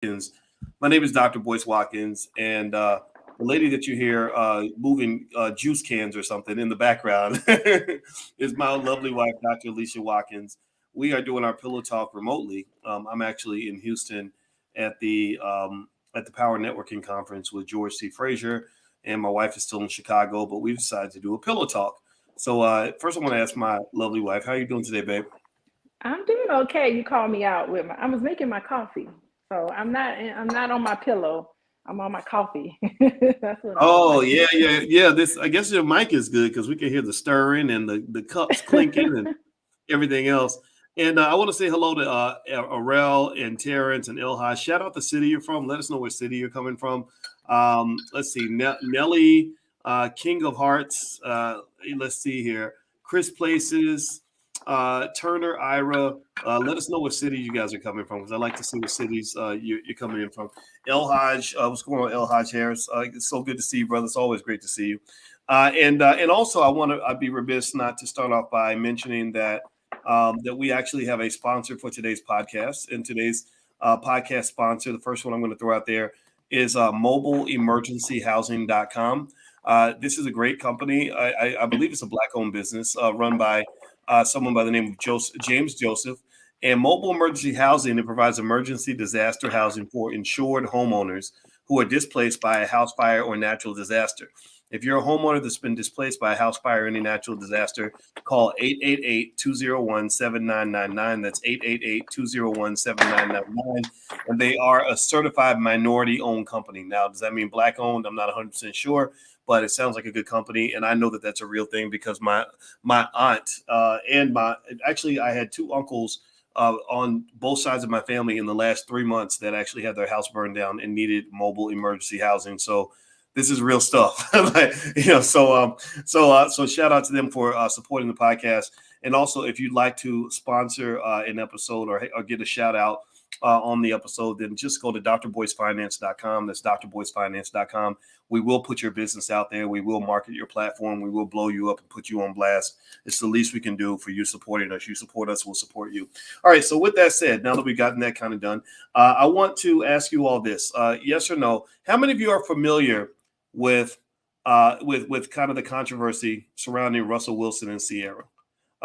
Watkins. My name is Dr. Boyce Watkins, and the lady that you hear moving juice cans or something in the background is my lovely wife, Dr. Alicia Watkins. We are doing our pillow talk remotely. I'm actually in Houston at the Power Networking Conference with George C. Frazier, and my wife is still in Chicago. But we decided to do a pillow talk. So first, I want to ask my lovely wife, how are you doing today, babe? I'm doing okay. You called me out with my. I was making my coffee, so I'm not on my pillow. I'm on my coffee. That's what I'm Oh doing. yeah. This I guess your mic is good because we can hear the stirring and the cups clinking and everything else. And I want to say hello to Arel and Terrence and Ilha. Shout out the city you're from. Let us know what city you're coming from. Let's see, Nelly, King of Hearts. Let's see here, Chris Places, Turner, Ira. Let us know what city you guys are coming from because I like to see what cities you're coming in from. El Haj, what's going on, El Haj Harris? It's so good to see you, brother. It's always great to see you. And also, I'd be remiss not to start off by mentioning that we actually have a sponsor for today's podcast. And today's podcast sponsor, the first one I'm going to throw out there is mobileemergencyhousing.com. This is a great company. I believe it's a black-owned business run by someone by the name of James Joseph. And mobile emergency housing, it provides emergency disaster housing for insured homeowners who are displaced by a house fire or natural disaster. If you're a homeowner that's been displaced by a house fire or any natural disaster, call 888-201-7999. That's 888-201-7999. And they are a certified minority-owned company. Now, does that mean black-owned? I'm not 100% sure, but it sounds like a good company. And I know that that's a real thing because my aunt and my actually I had two uncles on both sides of my family in the last 3 months that actually had their house burned down and needed mobile emergency housing. So this is real stuff. So shout out to them for supporting the podcast. And also, if you'd like to sponsor an episode or get a shout out on the episode, then just go to drboycefinance.com. That's drboycefinance.com. We will put your business out there. We will market your platform. We will blow you up and put you on blast. It's the least we can do for you supporting us. You support us, we'll support you. All right. So with that said, now that we've gotten that kind of done, I want to ask you all this: yes or no? How many of you are familiar with kind of the controversy surrounding Russell Wilson and Sierra?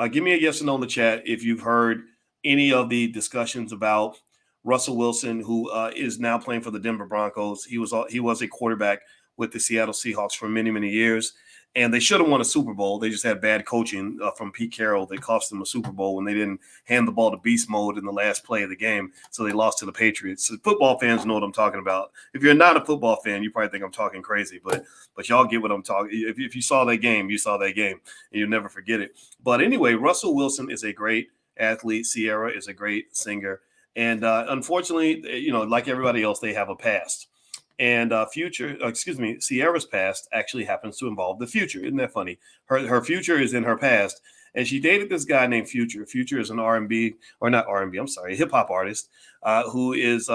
Give me a yes or no in the chat if you've heard any of the discussions about Russell Wilson, who is now playing for the Denver Broncos. He was a quarterback with the Seattle Seahawks for many, many years. And they should have won a Super Bowl. They just had bad coaching from Pete Carroll. They cost them a Super Bowl when they didn't hand the ball to beast mode in the last play of the game. So they lost to the Patriots. So football fans know what I'm talking about. If you're not a football fan, you probably think I'm talking crazy, but y'all get what I'm talking. If you saw that game, you saw that game, and you'll never forget it. But anyway, Russell Wilson is a great athlete. Sierra is a great singer. And unfortunately, like everybody else, they have a past. And Sierra's past actually happens to involve the future. Isn't that funny? Her future is in her past, and she dated this guy named Future. Future is an R&B, or not R&B, I'm sorry, hip hop artist who is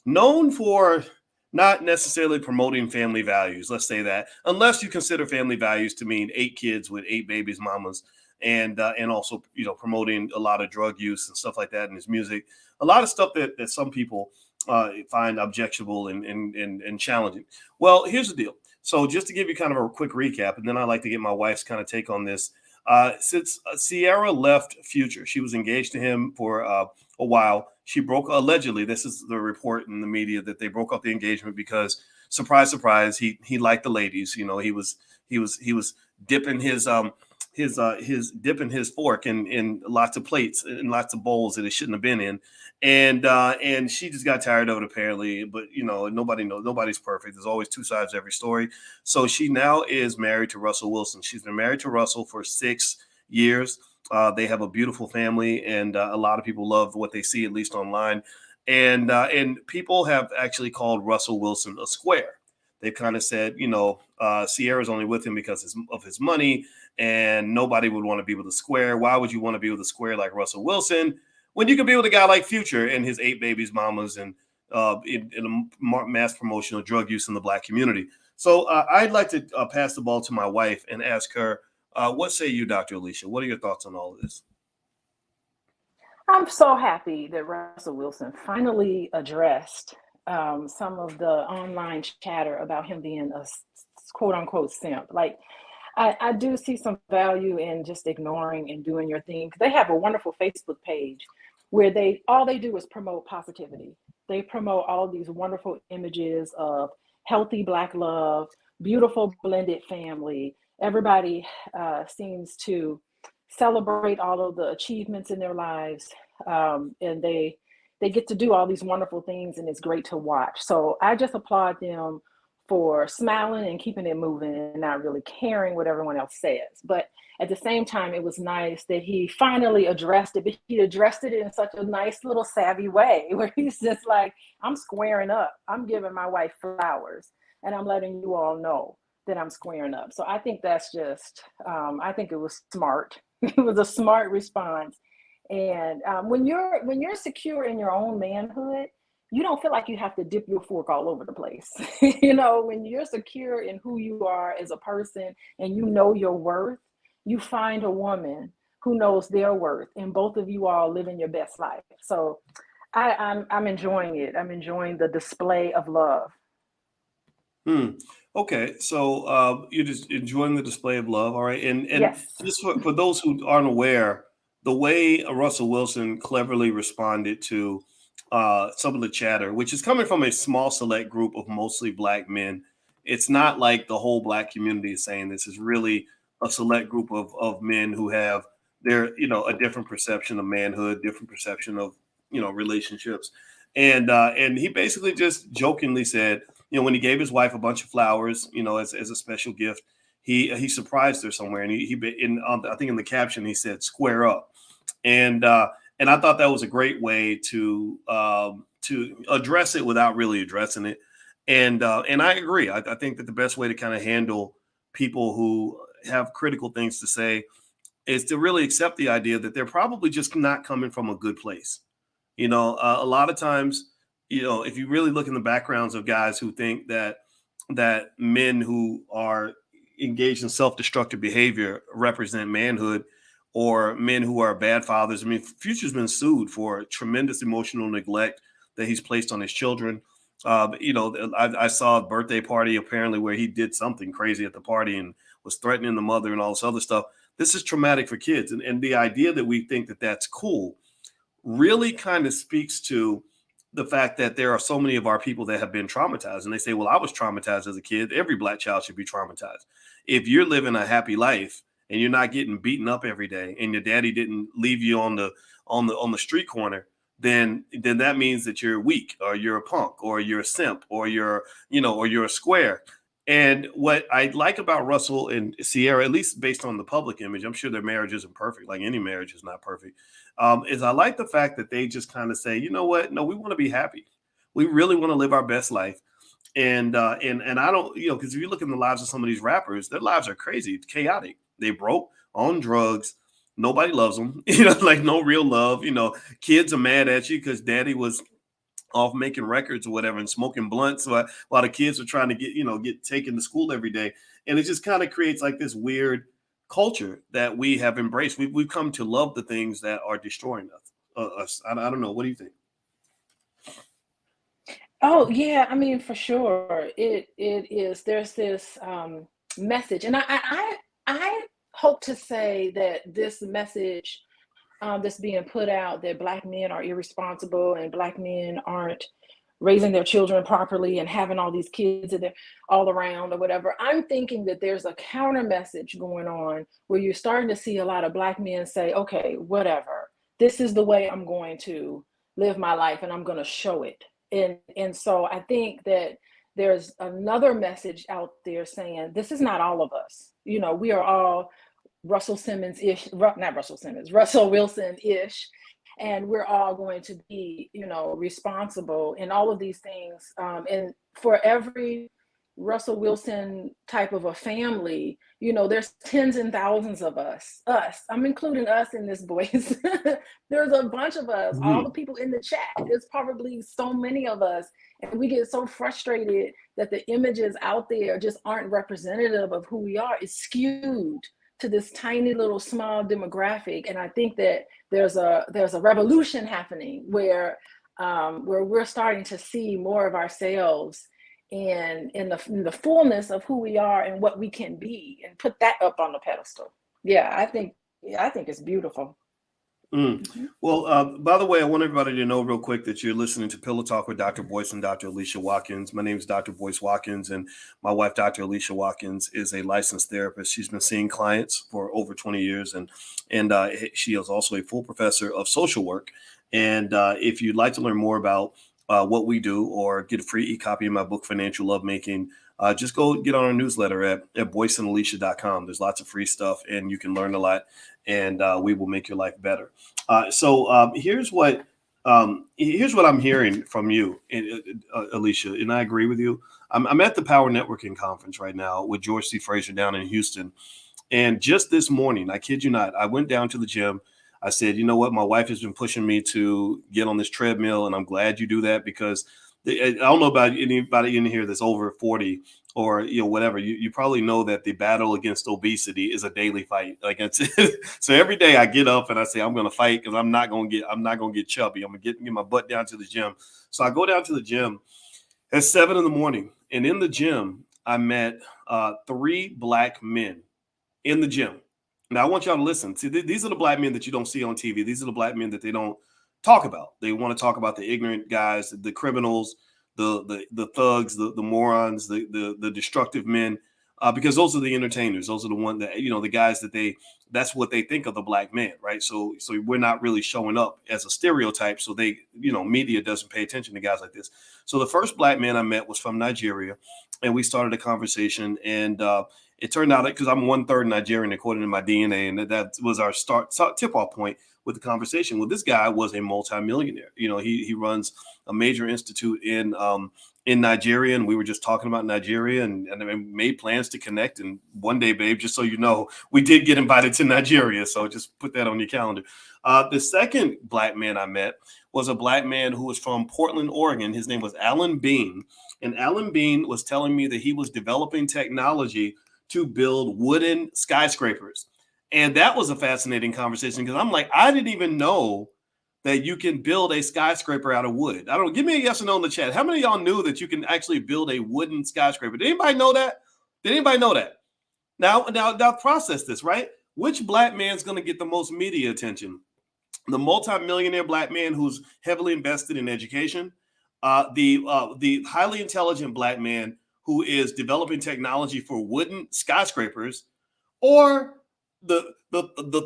known for not necessarily promoting family values. Let's say that, unless you consider family values to mean 8 kids with 8 babies, mamas, and also promoting a lot of drug use and stuff like that in his music. A lot of stuff that some people find objectionable and challenging. Well, here's the deal. So just to give you kind of a quick recap, and then I'd like to get my wife's kind of take on this. Since Sierra left Future, she was engaged to him for a while. She broke, allegedly, this is the report in the media, that they broke off the engagement because, surprise, surprise, he liked the ladies. He was dipping his dipping his fork in lots of plates and lots of bowls that it shouldn't have been in, and she just got tired of it apparently. But nobody knows, nobody's perfect. There's always two sides to every story. So she now is married to Russell Wilson. She's been married to Russell for 6 years. They have a beautiful family, and a lot of people love what they see, at least online. And people have actually called Russell Wilson a square. They've kind of said, Sierra's only with him because of his money, and nobody would want to be with a square. Why would you want to be with a square like Russell Wilson when you could be with a guy like Future and his 8 babies, mamas, and in a mass promotion of drug use in the Black community? So I'd like to pass the ball to my wife and ask her, what say you, Dr. Alicia? What are your thoughts on all of this? I'm so happy that Russell Wilson finally addressed some of the online chatter about him being a quote unquote simp. Like, I do see some value in just ignoring and doing your thing. They have a wonderful Facebook page where all they do is promote positivity. They promote all of these wonderful images of healthy Black love, beautiful blended family. Everybody seems to celebrate all of the achievements in their lives, and they get to do all these wonderful things, and it's great to watch. So I just applaud them for smiling and keeping it moving and not really caring what everyone else says. But at the same time, it was nice that he finally addressed it, but he addressed it in such a nice little savvy way where he's just like, I'm squaring up. I'm giving my wife flowers and I'm letting you all know that I'm squaring up. So I think that's just, I think it was smart. It was a smart response. And when you're secure in your own manhood, you don't feel like you have to dip your fork all over the place. You know, when you're secure in who you are as a person and you know your worth, you find a woman who knows their worth, and both of you all living your best life. So I'm enjoying it. I'm enjoying the display of love. Okay, so you're just enjoying the display of love, all right? And Yes. just for those who aren't aware, the way Russell Wilson cleverly responded to some of the chatter, which is coming from a small select group of mostly Black men. It's not like the whole Black community is saying this. Is really a select group of men who have their, a different perception of manhood, different perception of, relationships. And he basically just jokingly said, when he gave his wife a bunch of flowers, as a special gift, he surprised her somewhere, and I think in the caption he said "square up," and I thought that was a great way to address it without really addressing it, and I agree. I think that the best way to kind of handle people who have critical things to say is to really accept the idea that they're probably just not coming from a good place. A lot of times, if you really look in the backgrounds of guys who think that men who are engaged in self-destructive behavior represent manhood, or men who are bad fathers. I mean, Future's been sued for tremendous emotional neglect that he's placed on his children. I saw a birthday party apparently where he did something crazy at the party and was threatening the mother and all this other stuff. This is traumatic for kids, and the idea that we think that that's cool really kind of speaks to the fact that there are so many of our people that have been traumatized, and they say, well, I was traumatized as a kid. Every Black child should be traumatized. If you're living a happy life and you're not getting beaten up every day, and your daddy didn't leave you on the street corner, then that means that you're weak, or you're a punk, or you're a simp, or you're a square. And what I like about Russell and Sierra, at least based on the public image, I'm sure their marriage isn't perfect, like any marriage is not perfect, is I like the fact that they just kind of say, you know what? No, we want to be happy. We really want to live our best life. And I don't, because if you look in the lives of some of these rappers, their lives are crazy, chaotic. They broke, on drugs. Nobody loves them, like no real love. Kids are mad at you because daddy was off making records or whatever and smoking blunts while the kids are trying to get taken to school every day. And it just kind of creates like this weird culture that we have embraced. We've come to love the things that are destroying us. I don't know. What do you think? Oh yeah, I mean for sure. It is. There's this message, and I hope to say that this message that's being put out, that Black men are irresponsible and Black men aren't raising their children properly and having all these kids and they're all around or whatever. I'm thinking that there's a counter message going on where you're starting to see a lot of Black men say, okay, whatever, this is the way I'm going to live my life and I'm going to show it. And so I think that there's another message out there saying this is not all of us. We are all Russell Simmons-ish, not Russell Simmons, Russell Wilson-ish, and we're all going to be, responsible in all of these things. And for every Russell Wilson type of a family, there's tens and thousands of us. I'm including us in this, boys. There's a bunch of us. All the Mhm. people in the chat, there's probably so many of us. And we get so frustrated that the images out there just aren't representative of who we are. It's skewed to this tiny little small demographic. And I think that there's a revolution happening where where we're starting to see more of ourselves in the fullness of who we are and what we can be, and put that up on the pedestal. Yeah, I think it's beautiful. Well, by the way, I want everybody to know real quick that you're listening to Pillow Talk with Dr. Boyce and Dr. Alicia Watkins. My name is Dr. Boyce Watkins, and my wife, Dr. Alicia Watkins, is a licensed therapist. She's been seeing clients for over 20 years, and she is also a full professor of social work. And if you'd like to learn more about what we do, or get a free e-copy of my book, Financial Lovemaking, just go get on our newsletter at boyceandalicia.com. There's lots of free stuff, and you can learn a lot, and we will make your life better. So here's what I'm hearing from you, Alicia, and I agree with you. I'm at the Power Networking Conference right now with George C. Fraser down in Houston. And just this morning, I kid you not, I went down to the gym. I said, you know what? My wife has been pushing me to get on this treadmill, and I'm glad you do that, because I don't know about anybody in here that's over 40 or whatever. You probably know that the battle against obesity is a daily fight. Like so every day I get up and I say I'm going to fight, because I'm not going to get chubby. I'm going to get my butt down to the gym. So I go down to the gym at 7 a.m, and in the gym I met 3 Black men in the gym. Now, I want y'all to listen. See, these are the Black men that you don't see on TV. These are the Black men that they don't talk about. They want to talk about the ignorant guys, the criminals, the thugs, the morons, the destructive men, because those are the entertainers. Those are the ones that, the guys that's what they think of the Black man, right? So we're not really showing up as a stereotype. So media doesn't pay attention to guys like this. So the first Black man I met was from Nigeria, and we started a conversation, and it turned out, because I'm 1/3 Nigerian according to my DNA, and that was our tip-off point with the conversation. Well, this guy was a multimillionaire. He runs a major institute in Nigeria, and we were just talking about Nigeria, and made plans to connect. And one day, babe, just so you know, we did get invited to Nigeria, so just put that on your calendar. The second Black man I met was a Black man who was from Portland, Oregon. His name was Alan Bean, and Alan Bean was telling me that he was developing technology to build wooden skyscrapers. And that was a fascinating conversation, because I'm like, I didn't even know that you can build a skyscraper out of wood. I don't know. Give me a yes or no in the chat. How many of y'all knew that you can actually build a wooden skyscraper? Did anybody know that? Did anybody know that? Now process this, right? Which Black man's going to get the most media attention? The multimillionaire Black man who's heavily invested in education, the highly intelligent Black man who is developing technology for wooden skyscrapers, or the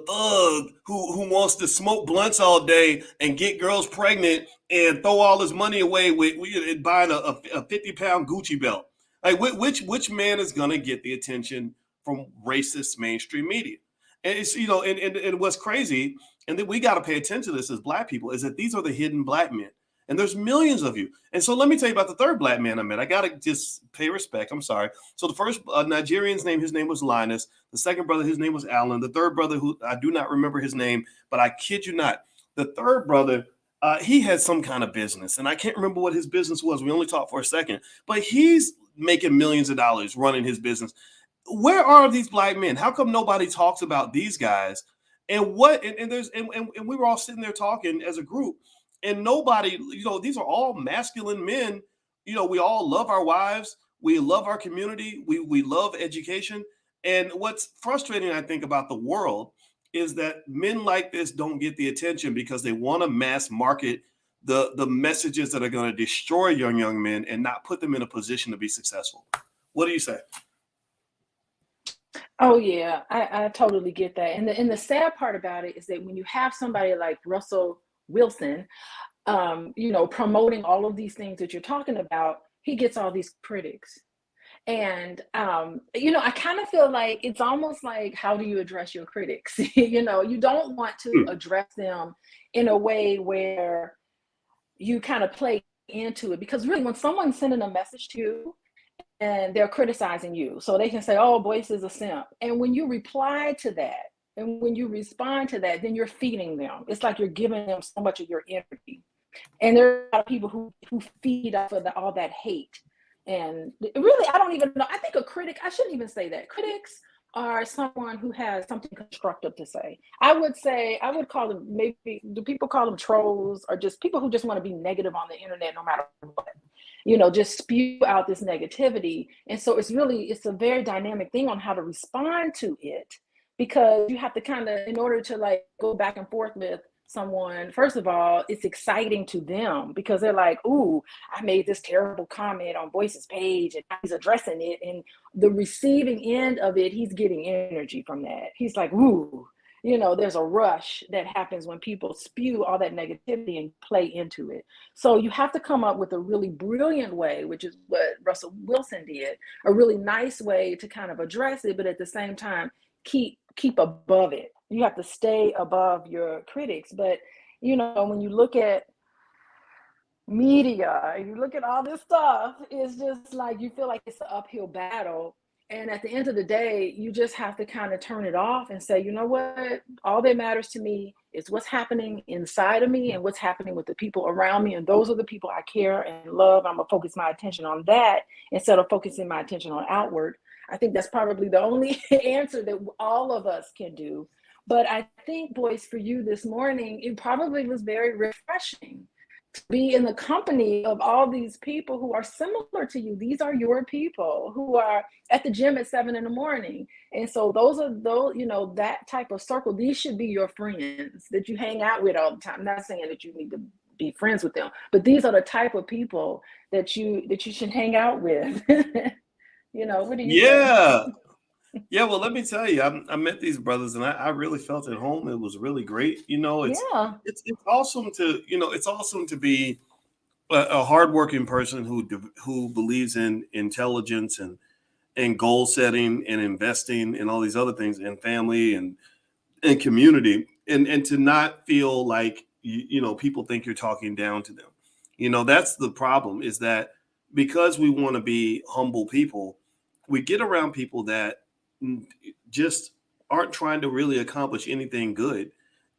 thug who wants to smoke blunts all day and get girls pregnant and throw all his money away with buying a 50-pound Gucci belt? Like, which man is going to get the attention from racist mainstream media? And it's, and what's crazy, and that we got to pay attention to this as Black people, is that these are the hidden Black men. And there's millions of you. And so let me tell you about the third Black man I met. I got to just pay respect. I'm sorry. So the first Nigerian's his name was Linus. The second brother, his name was Alan. The third brother, who I do not remember his name, but I kid you not, the third brother, he had some kind of business. And I can't remember what his business was. We only talked for a second. But he's making millions of dollars running his business. Where are these Black men? How come nobody talks about these guys? And we were all sitting there talking as a group. And nobody, these are all masculine men. We all love our wives. We love our community. We love education. And what's frustrating, I think, about the world is that men like this don't get the attention, because they want to mass market the messages that are going to destroy young men and not put them in a position to be successful. What do you say? Oh yeah, I totally get that. And the sad part about it is that when you have somebody like Russell Wilson, promoting all of these things that you're talking about, he gets all these critics. And, I kind of feel like it's almost like, how do you address your critics? You don't want to address them in a way where you kind of play into it, because really when someone's sending a message to you and they're criticizing you, so they can say, oh, Boyce is a simp. And when you reply to that, and when you respond to that, then you're feeding them. It's like you're giving them so much of your energy. And there are a lot of people who feed off of all that hate. And really, I don't even know. I think a critic, I shouldn't even say that. Critics are someone who has something constructive to say. I would call them, maybe, do people call them trolls, or just people who just want to be negative on the internet no matter what? Just spew out this negativity. And so it's a very dynamic thing on how to respond to it, because you have to kind of, in order to like go back and forth with someone, first of all, it's exciting to them because they're like, ooh, I made this terrible comment on Boyce's page and he's addressing it. And the receiving end of it, he's getting energy from that. He's like, ooh, there's a rush that happens when people spew all that negativity and play into it. So you have to come up with a really brilliant way, which is what Russell Wilson did, a really nice way to kind of address it, but at the same time, keep above it. You have to stay above your critics. But when you look at media, you look at all this stuff, it's just like you feel like it's an uphill battle. And at the end of the day, you just have to kind of turn it off and say, you know what? All that matters to me is what's happening inside of me and what's happening with the people around me. And those are the people I care and love. I'm going to focus my attention on that instead of focusing my attention on outward. I think that's probably the only answer that all of us can do. But I think, Boyce, for you this morning, it probably was very refreshing to be in the company of all these people who are similar to you. These are your people who are at the gym at 7 a.m. And so those, that type of circle, these should be your friends that you hang out with all the time. I'm not saying that you need to be friends with them, but these are the type of people that you should hang out with. What do you Yeah. Yeah, well, let me tell you, I met these brothers, and I really felt at home. It was really great. say? Yeah. It's awesome to be a hardworking person who believes in intelligence and goal setting and investing and all these other things, and family and community, and to not feel like people think you're talking down to them. That's the problem, is that because we want to be humble people, we get around people that just aren't trying to really accomplish anything good,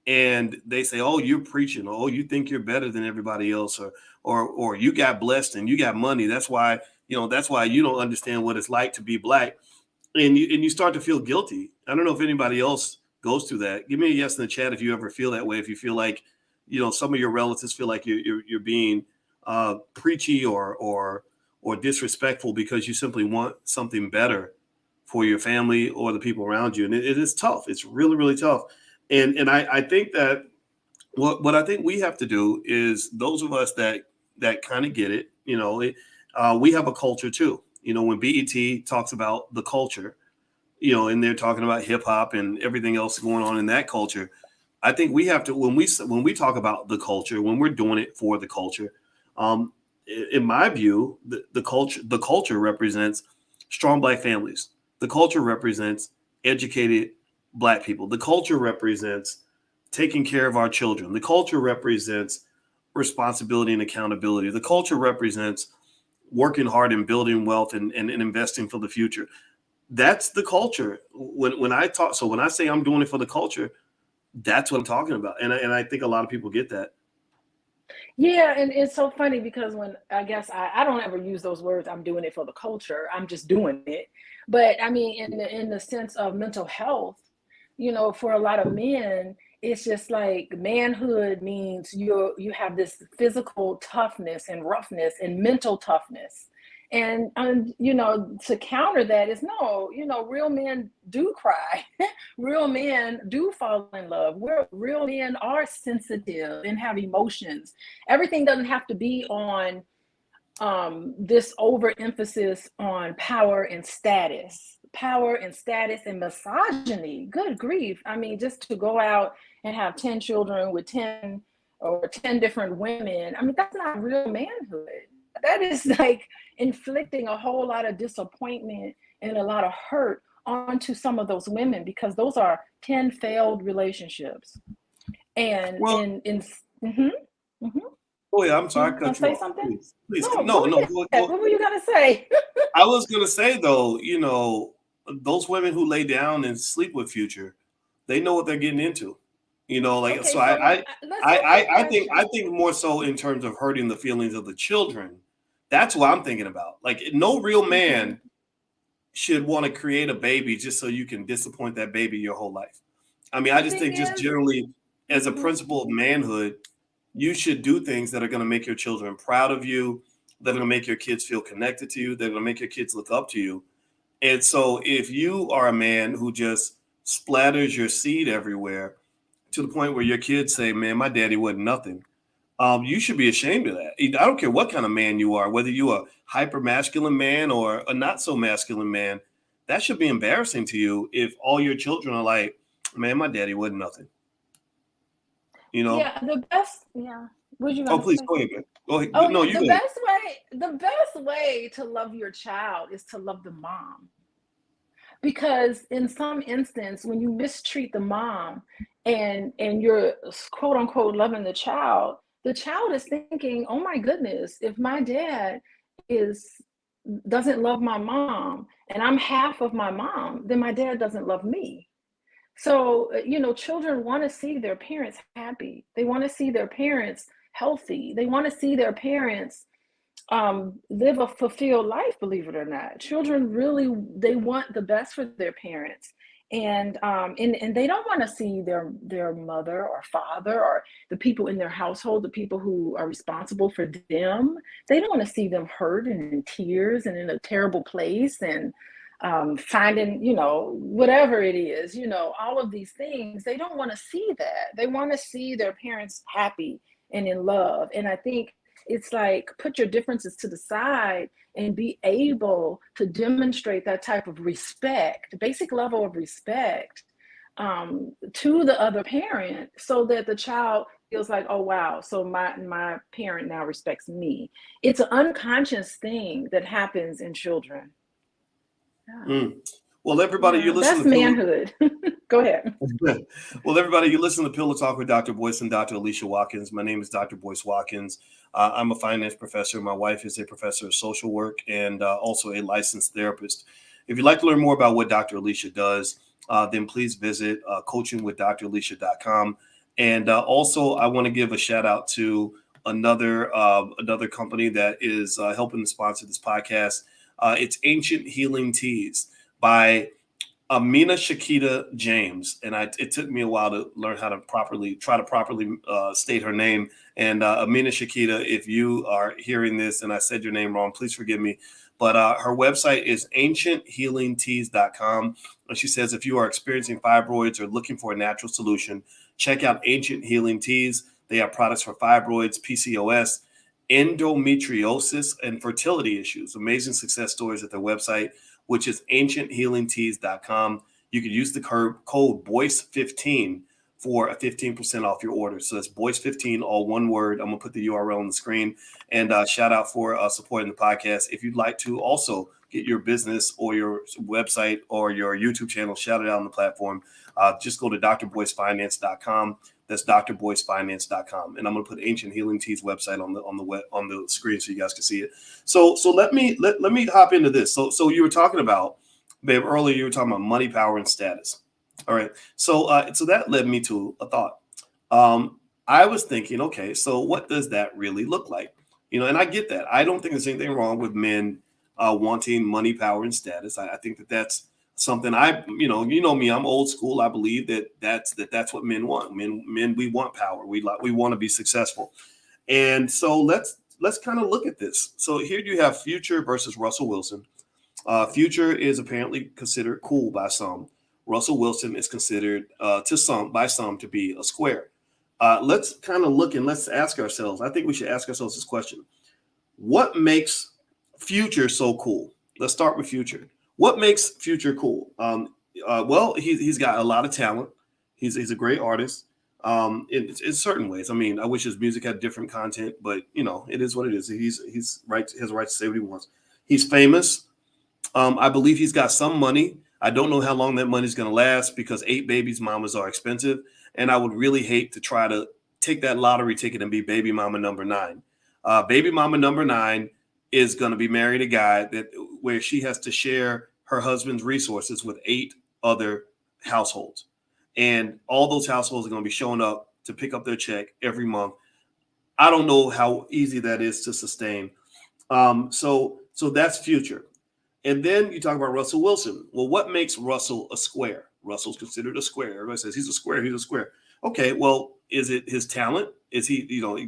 and they say, oh, you're preaching, oh, you think you're better than everybody else, or you got blessed and you got money, that's why you don't understand what it's like to be black, and you start to feel guilty. I don't know if anybody else goes through that. Give me a yes in the chat if you ever feel that way, if you feel like some of your relatives feel like you're being preachy or disrespectful because you simply want something better for your family or the people around you. And it is tough. It's really, really tough. And I think that what I think we have to do is, those of us that kind of get it, we have a culture too. When BET talks about the culture, and they're talking about hip hop and everything else going on in that culture, I think we have to, when we talk about the culture, when we're doing it for the culture, in my view, the culture represents strong Black families. The culture represents educated Black people. The culture represents taking care of our children. The culture represents responsibility and accountability. The culture represents working hard and building wealth and investing for the future. That's the culture. When I say I'm doing it for the culture, that's what I'm talking about. And I think a lot of people get that. Yeah, and it's so funny because when I guess I don't ever use those words, I'm doing it for the culture. I'm just doing it. But I mean, in the sense of mental health, for a lot of men, it's just like manhood means you have this physical toughness and roughness and mental toughness. And to counter that is, no, real men do cry. Real men do fall in love. Real men are sensitive and have emotions. Everything doesn't have to be on this overemphasis on power and status and misogyny. Good grief. I mean, just to go out and have 10 children with 10 different women, I mean, that's not real manhood. That is like inflicting a whole lot of disappointment and a lot of hurt onto some of those women, because those are 10 failed relationships. And Oh yeah, I'm sorry. I cut you say off. something? Please. No. What were you gonna say? I was gonna say though, those women who lay down and sleep with Future, they know what they're getting into. Okay, so so I think more so in terms of hurting the feelings of the children. That's what I'm thinking about. Like, no real man should want to create a baby just so you can disappoint that baby your whole life. I mean, I The just thing think just is, generally as a mhm. principle of manhood, you should do things that are going to make your children proud of you, that are going to make your kids feel connected to you, that are going to make your kids look up to you. And so if you are a man who just splatters your seed everywhere to the point where your kids say, man, my daddy wasn't nothing, you should be ashamed of that. I don't care what kind of man you are, whether you're a hyper masculine man or a not so masculine man. That should be embarrassing to you if all your children are like, man, my daddy wasn't nothing. You know? Yeah, the best, yeah. What you Oh, gonna please say? go ahead, man. Go ahead. Oh No, yeah, you go ahead. the best way to love your child is to love the mom. Because in some instance, when you mistreat the mom and you're quote unquote loving the child is thinking, oh my goodness, if my dad is doesn't love my mom and I'm half of my mom, then my dad doesn't love me. So, children want to see their parents happy. They want to see their parents healthy. They want to see their parents live a fulfilled life, believe it or not. Children really, they want the best for their parents. And they don't want to see their mother or father or the people in their household, the people who are responsible for them. They don't want to see them hurt and in tears and in a terrible place and finding, whatever it is, all of these things. They don't want to see that. They want to see their parents happy and in love. And I think it's like put your differences to the side and be able to demonstrate that type of respect, basic level of respect, to the other parent, so that the child feels like, oh wow, so my parent now respects me. It's an unconscious thing that happens in children. Yeah, Mm. Well, everybody, you yeah, listen that's to Pillow. manhood. Go ahead. Well, everybody, you listen to Pillow Talk with Dr. Boyce and Dr. Alicia Watkins. My name is Dr. Boyce Watkins. I'm a finance professor. My wife is a professor of social work and also a licensed therapist. If you'd like to learn more about what Dr. Alicia does, then please visit coachingwithdralicia.com. And also, I want to give a shout out to another company that is helping to sponsor this podcast. It's Ancient Healing Teas by Amina Shakita James, and it took me a while to learn how to properly state her name. And Amina Shakita, if you are hearing this and I said your name wrong, please forgive me. But her website is ancienthealingteas.com. And she says if you are experiencing fibroids or looking for a natural solution, check out Ancient Healing Teas. They have products for fibroids, PCOS, endometriosis, and fertility issues. Amazing success stories at their website, which is ancienthealingteas.com. You can use the code BOYCE15 for a 15% off your order. So that's BOYCE15, all one word. I'm going to put the URL on the screen. And shout out for supporting the podcast. If you'd like to also get your business or your website or your YouTube channel shouted out on the platform, just go to drboycefinance.com. That's drboycefinance.com. And I'm going to put Ancient Healing Teas website on the screen so you guys can see it. So let me hop into this. So you were talking about, babe, earlier you were talking about money, power, and status. All right. So that led me to a thought. I was thinking, okay, so what does that really look like? And I get that. I don't think there's anything wrong with men wanting money, power, and status. I think that's something me, I'm old school. I believe that's what men want. Men, we want power. We want to be successful. And so let's kind of look at this. So here you have Future versus Russell Wilson. Future is apparently considered cool by some. Russell Wilson is considered by some to be a square. Let's kind of look and let's ask ourselves. I think we should ask ourselves this question: what makes Future so cool? Let's start with Future. What makes Future cool? Well, he's got a lot of talent. He's a great artist. In certain ways. I mean, I wish his music had different content, but it is what it is. He's right, has a right to say what he wants. He's famous. I believe he's got some money. I don't know how long that money's going to last because 8 babies mamas are expensive, and I would really hate to try to take that lottery ticket and be baby mama number 9. Baby mama number 9 is going to be married a guy where she has to share her husband's resources with 8 other households. And all those households are going to be showing up to pick up their check every month. I don't know how easy that is to sustain. So that's Future. And then you talk about Russell Wilson. Well, what makes Russell a square? Russell's considered a square. Everybody says he's a square. He's a square. Okay, well, is it his talent? Is he,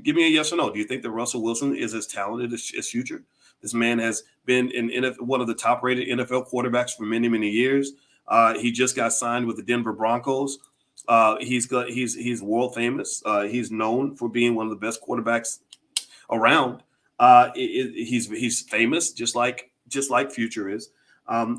give me a yes or no. Do you think that Russell Wilson is as talented as Future? This man has been one of the top rated NFL quarterbacks for many, many years. He just got signed with the Denver Broncos. He's world famous. He's known for being one of the best quarterbacks around. He's famous, just like Future is.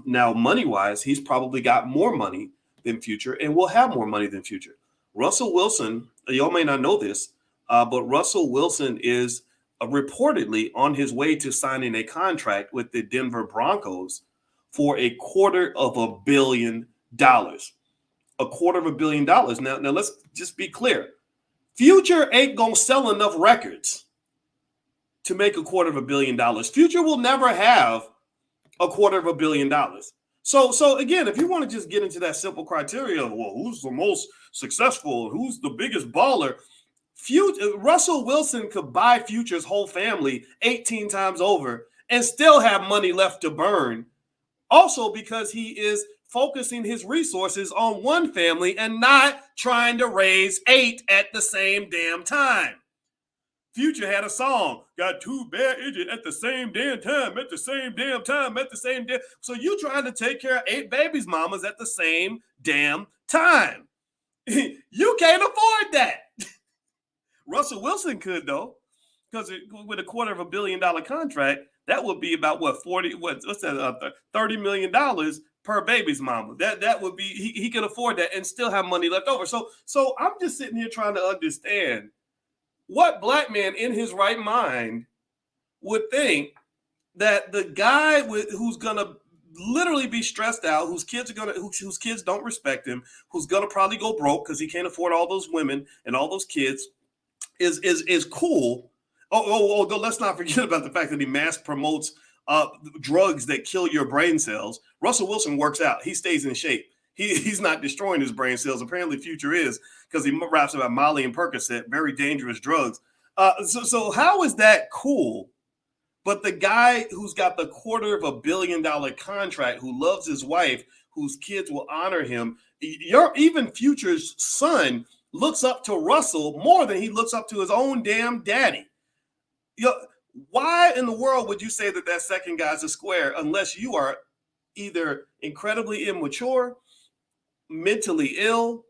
Now, money wise, he's probably got more money than Future, and will have more money than Future. Russell Wilson, y'all may not know this, but Russell Wilson is reportedly on his way to signing a contract with the Denver Broncos for $250 million. $250 million. Now let's just be clear. Future ain't gonna sell enough records to make $250 million. Future will never have $250 million. So again, if you want to just get into that simple criteria of, well, who's the most successful, who's the biggest baller, Russell Wilson could buy Future's whole family 18 times over and still have money left to burn. Also, because he is focusing his resources on one family and not trying to raise 8 at the same damn time. Future had a song, got 2 bad idiots at the same damn time, at the same damn time, at the same damn. So you trying to take care of 8 babies' mamas at the same damn time. You can't afford that. Russell Wilson could, though, because with $250 million contract, that would be about $30 million per baby's mama. That would be, he can afford that and still have money left over. So I'm just sitting here trying to understand what black man in his right mind would think that the guy who's gonna literally be stressed out, whose kids don't respect him, who's gonna probably go broke because he can't afford all those women and all those kids, is cool. Let's not forget about the fact that he mass promotes drugs that kill your brain cells. Russell Wilson works out. He stays in shape. He's not destroying his brain cells. Apparently Future is, because he raps about Molly and Percocet, very dangerous drugs. So how is that cool? But the guy who's got the $250 million contract, who loves his wife, whose kids will honor him, even Future's son looks up to Russell more than he looks up to his own damn daddy. Why in the world would you say that second guy's a square unless you are either incredibly immature, mentally ill,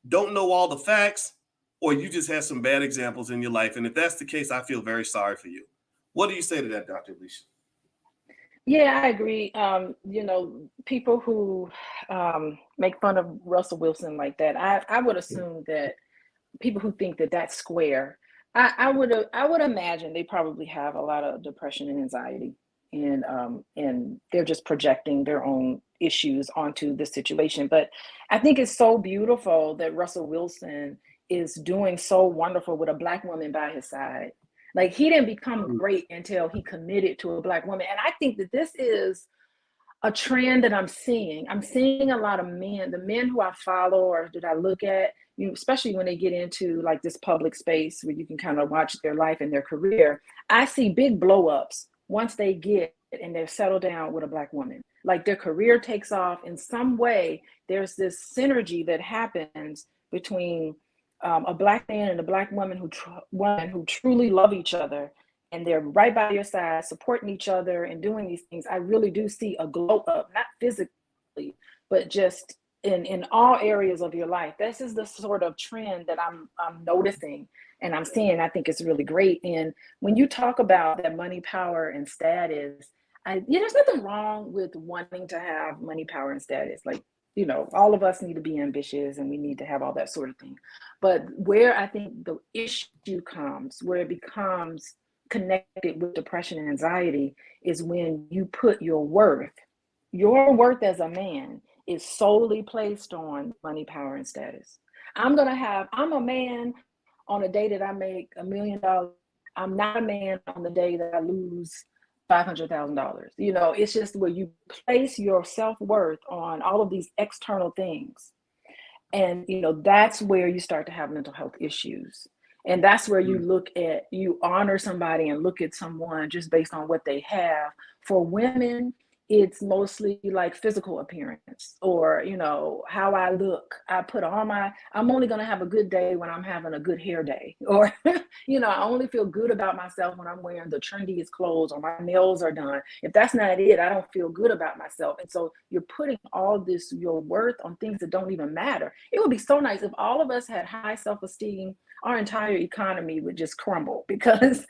don't know all the facts, or you just have some bad examples in your life? And if that's the case, I feel very sorry for you. What do you say to that, Dr. Alicia? Yeah, I agree. People who make fun of Russell Wilson like that, I would assume that people who think that that's square, I would imagine they probably have a lot of depression and anxiety, and they're just projecting their own issues onto this situation. But I think it's so beautiful that Russell Wilson is doing so wonderful with a Black woman by his side. Like, he didn't become great until he committed to a Black woman. And I think that this is a trend that I'm seeing. I'm seeing a lot of men, the men who I follow or that I look at, especially when they get into like this public space where you can kind of watch their life and their career. I see big blow ups once they get and they're settled down with a Black woman. Like, their career takes off in some way. There's this synergy that happens between a Black man and a Black woman who truly love each other, and they're right by your side, supporting each other and doing these things. I really do see a glow up, not physically, but just in all areas of your life. This is the sort of trend that I'm noticing and I'm seeing. I think it's really great. And when you talk about that money, power, and status, there's nothing wrong with wanting to have money, power, and status. Like, all of us need to be ambitious and we need to have all that sort of thing. But where I think the issue comes, where it becomes connected with depression and anxiety, is when you put your worth as a man is solely placed on money, power, and status. I'm a man on a day that I make $1 million. I'm not a man on the day that I lose $500,000. It's just where you place your self-worth on all of these external things. And, that's where you start to have mental health issues. And that's where you honor somebody and look at someone just based on what they have. For women, it's mostly like physical appearance, or how I look. I put on I'm only going to have a good day when I'm having a good hair day, or I only feel good about myself when I'm wearing the trendiest clothes or my nails are done. If that's not it, I don't feel good about myself. And so you're putting all this, your worth, on things that don't even matter. It would be so nice if all of us had high self-esteem. Our entire economy would just crumble, because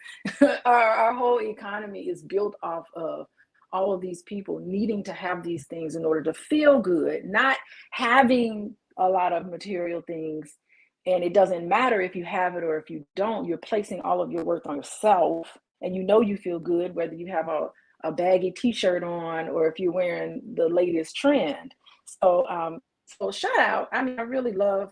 our whole economy is built off of all of these people needing to have these things in order to feel good, not having a lot of material things. And it doesn't matter if you have it or if you don't. You're placing all of your worth on yourself, and you feel good whether you have a baggy t-shirt on or if you're wearing the latest trend. So shout out. I mean, I really love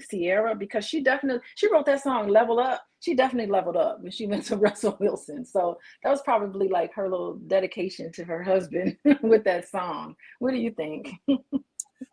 Sierra, because she wrote that song Level Up. She definitely leveled up when she went to Russell Wilson. So that was probably like her little dedication to her husband with that song. What do you think?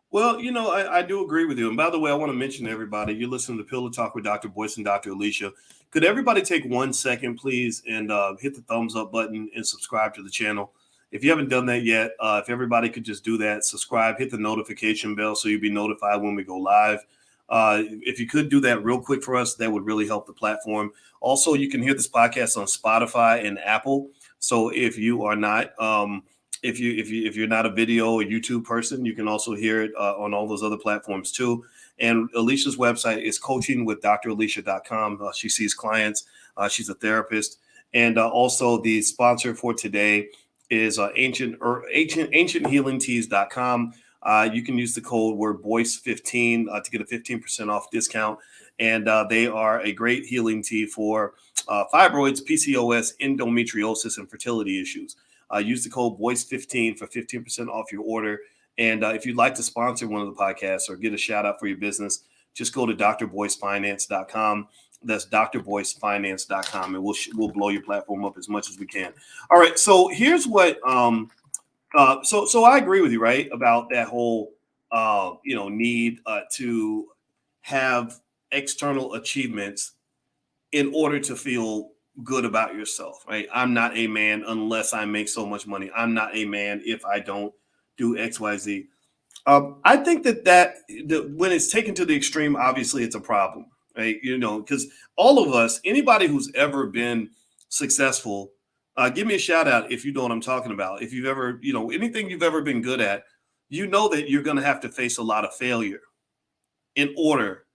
Well, I do agree with you. And by the way, I want to mention to everybody, you're listening to Pillow Talk with Dr. Boyce and Dr. Alicia. Could everybody take 1 second, please, and hit the thumbs up button and subscribe to the channel? If you haven't done that yet, if everybody could just do that, subscribe, hit the notification bell so you'll be notified when we go live. If you could do that real quick for us, that would really help the platform. Also, you can hear this podcast on Spotify and Apple. So if you are not, if you're not a video or YouTube person, you can also hear it on all those other platforms too. And Alicia's website is coachingwithdralicia.com. She sees clients. She's a therapist. And also the sponsor for today is ancienthealingteas.com. You can use the code word Boyce15 to get a 15% off discount. And they are a great healing tea for fibroids, PCOS, endometriosis, and fertility issues. Use the code Boyce15 for 15% off your order. And if you'd like to sponsor one of the podcasts or get a shout out for your business, just go to drboycefinance.com. That's drboycefinance.com, and we'll blow your platform up as much as we can. All right. So here's what, so I agree with you, right, about that whole, need to have external achievements in order to feel good about yourself, right? I'm not a man unless I make so much money. I'm not a man if I don't do X, Y, Z. I think that when it's taken to the extreme, obviously it's a problem, right? Because all of us, anybody who's ever been successful, give me a shout out if you know what I'm talking about. If you've ever, anything you've ever been good at, that you're going to have to face a lot of failure in order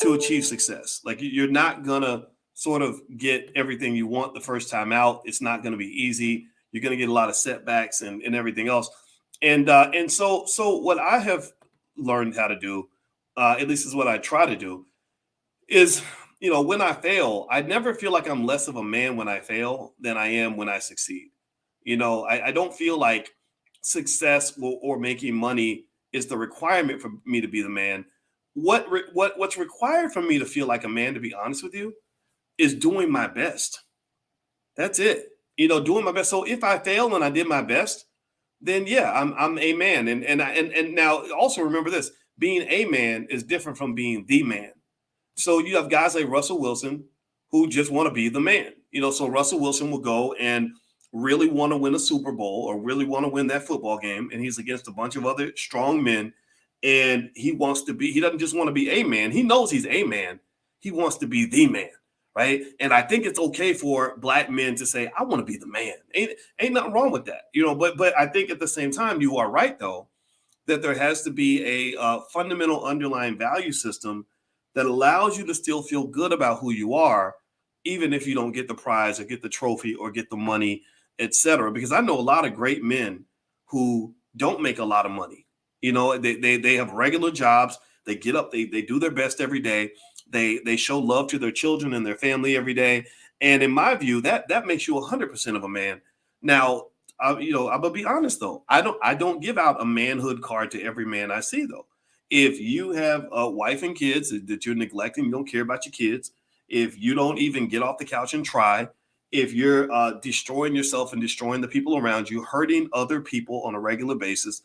to achieve success. Like, you're not going to sort of get everything you want the first time out. It's not going to be easy. You're going to get a lot of setbacks and everything else. And so what I have learned how to do, at least is what I try to do, is, when I fail, I never feel like I'm less of a man when I fail than I am when I succeed. I don't feel like success or making money is the requirement for me to be the man. What's required for me to feel like a man, to be honest with you, is doing my best. That's it. Doing my best. So if I fail and I did my best, then yeah, I'm a man. And now also remember this: being a man is different from being the man. So you have guys like Russell Wilson who just want to be the man. So Russell Wilson will go and really want to win a Super Bowl or really want to win that football game, and he's against a bunch of other strong men, and he doesn't just want to be a man. He knows he's a man. He wants to be the man. Right. And I think it's okay for Black men to say, I want to be the man. Ain't nothing wrong with that. But I think at the same time, you are right, though, that there has to be a fundamental underlying value system that allows you to still feel good about who you are, even if you don't get the prize or get the trophy or get the money, etc. Because I know a lot of great men who don't make a lot of money. They have regular jobs. They get up, they do their best every day. They show love to their children and their family every day. And in my view, that makes you 100% of a man. Now, I'm gonna be honest though. I don't give out a manhood card to every man I see though. If you have a wife and kids that you're neglecting, you don't care about your kids. If you don't even get off the couch and try, if you're destroying yourself and destroying the people around you, hurting other people on a regular basis,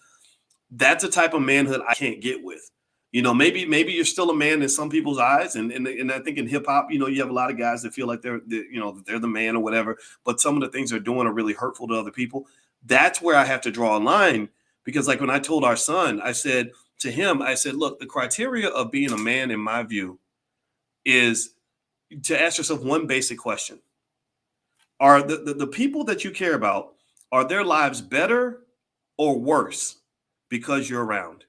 that's a type of manhood I can't get with. Maybe you're still a man in some people's eyes, and I think in hip hop, you have a lot of guys that feel like they're the man or whatever, but some of the things they're doing are really hurtful to other people. That's where I have to draw a line, because like when I told our son, I said to him, I said, look, the criteria of being a man, in my view, is to ask yourself one basic question. Are the people that you care about, are their lives better or worse because you're around?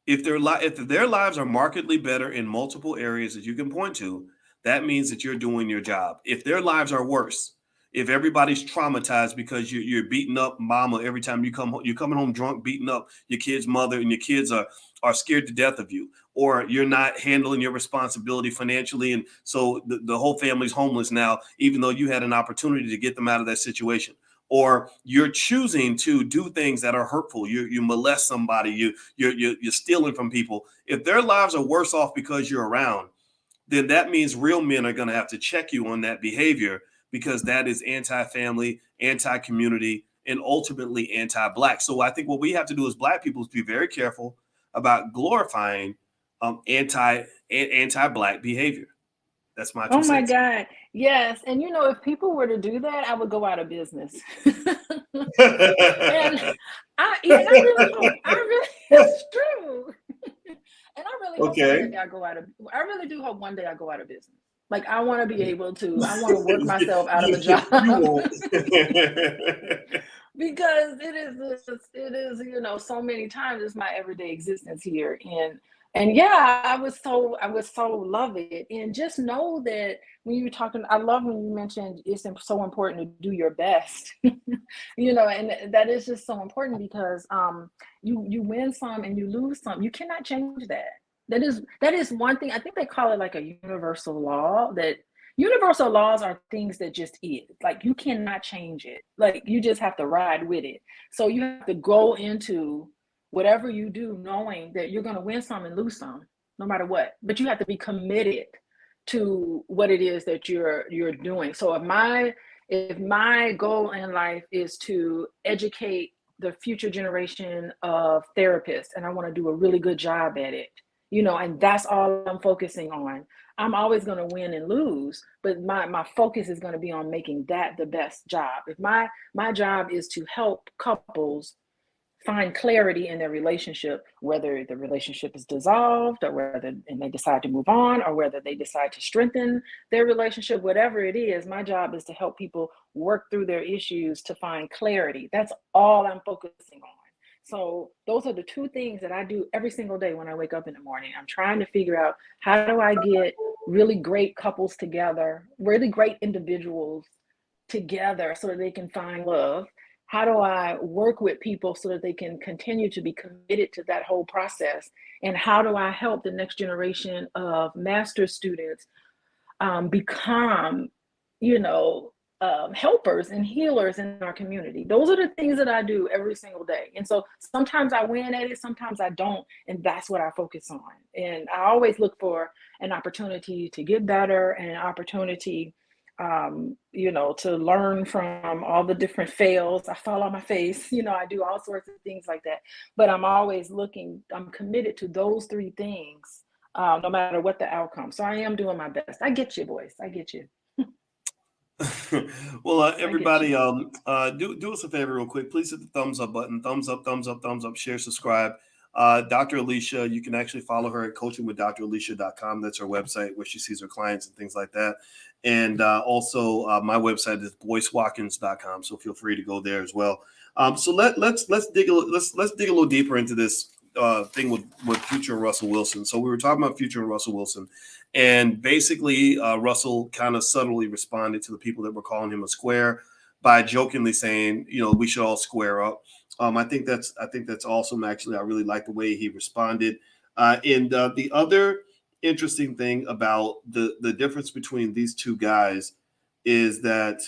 If their lives are markedly better in multiple areas that you can point to, that means that you're doing your job. If their lives are worse, if everybody's traumatized because you're beating up mama every time you come home, you're coming home drunk, beating up your kid's mother, and your kids are scared to death of you, or you're not handling your responsibility financially, and so the whole family's homeless now, even though you had an opportunity to get them out of that situation, or you're choosing to do things that are hurtful, you molest somebody, you're stealing from people. If their lives are worse off because you're around, then that means real men are going to have to check you on that behavior, because that is anti-family, anti-community, and ultimately anti-black. So I think what we have to do as black people is be very careful about glorifying anti-black behavior. That's my Oh two my cents. God. Yes. And if people were to do that, I would go out of business. And and I really hope, it's true. And I really hope one Okay. day I really do hope one day I go out of business. Like I want to be able to, I want to work myself out of a job. You won't. Because it is, so many times it's my everyday existence here. And yeah, I was so love it. And just know that when you're talking, I love when you mentioned it's so important to do your best. And that is just so important, because you win some and you lose some. You cannot change that. That is one thing. I think they call it like a universal law, that universal laws are things that just is. Like you cannot change it. Like you just have to ride with it. So you have to go into whatever you do knowing that you're going to win some and lose some, no matter what. But you have to be committed to what it is that you're doing. So if my goal in life is to educate the future generation of therapists, and I want to do a really good job at it, and that's all I'm focusing on, I'm always going to win and lose, but my focus is going to be on making that the best job. If my job is to help couples find clarity in their relationship, whether the relationship is dissolved or whether and they decide to move on, or whether they decide to strengthen their relationship, whatever it is, my job is to help people work through their issues to find clarity. That's all I'm focusing on. So those are the two things that I do every single day when I wake up in the morning. I'm trying to figure out, how do I get really great couples together, really great individuals together so that they can find love? How do I work with people so that they can continue to be committed to that whole process? And how do I help the next generation of master's students become, helpers and healers in our community? Those are the things that I do every single day. And so sometimes I win at it, sometimes I don't. And that's what I focus on. And I always look for an opportunity to get better, and an opportunity to learn from all the different fails. I fall on my face, I do all sorts of things like that. But I'm committed to those three things, no matter what the outcome. So I am doing my best. I get you, boys. I get you. Well, I get everybody, you. do us a favor real quick. Please hit the thumbs up button. Thumbs up, thumbs up, thumbs up. Share, subscribe. Dr. Alicia, you can actually follow her at coachingwithdralicia.com. That's her website where she sees her clients and things like that. And also, my website is boycewatkins.com. So feel free to go there as well. So let's dig a little deeper into this thing with Future and Russell Wilson. So we were talking about Future and Russell Wilson. And basically, Russell kind of subtly responded to the people that were calling him a square by jokingly saying, we should all square up. I think that's awesome. Actually, I really like the way he responded. And the other interesting thing about the difference between these two guys is that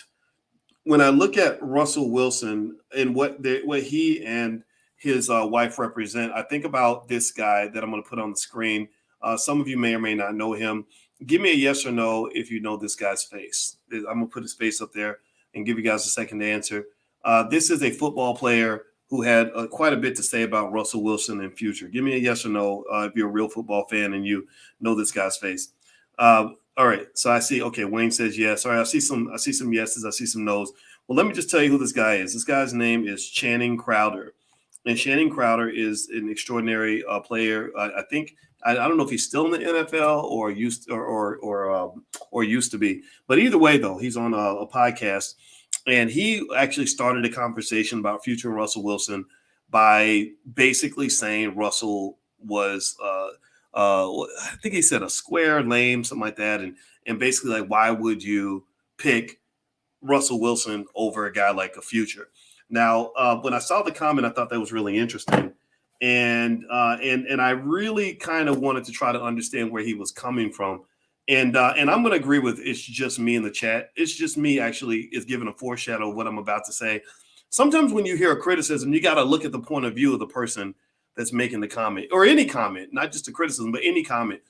when I look at Russell Wilson and what he and his wife represent, I think about this guy that I'm going to put on the screen. Some of you may or may not know him. Give me a yes or no if you know this guy's face. I'm going to put his face up there and give you guys a second to answer. This is a football player who had quite a bit to say about Russell Wilson in Future. Give me a yes or no if you're a real football fan and you know this guy's face. All right. So I see. Okay, Wayne says yes. All right. I see some yeses. I see some nos. Well, let me just tell you who this guy is. This guy's name is Channing Crowder. And Channing Crowder is an extraordinary player. I think I don't know if he's still in the NFL or used to be. But either way, though, he's on a podcast, and he actually started a conversation about future Russell Wilson by basically saying Russell was, I think he said a square, lame, something like that, and basically like, why would you pick Russell Wilson over a guy like a Future? Now, when I saw the comment, I thought that was really interesting, and I really kind of wanted to try to understand where he was coming from, and I'm going to agree with it's just me in the chat. It's just me actually is giving a foreshadow of what I'm about to say. Sometimes when you hear a criticism, you got to look at the point of view of the person that's making the comment, or any comment, not just a criticism, but any comment.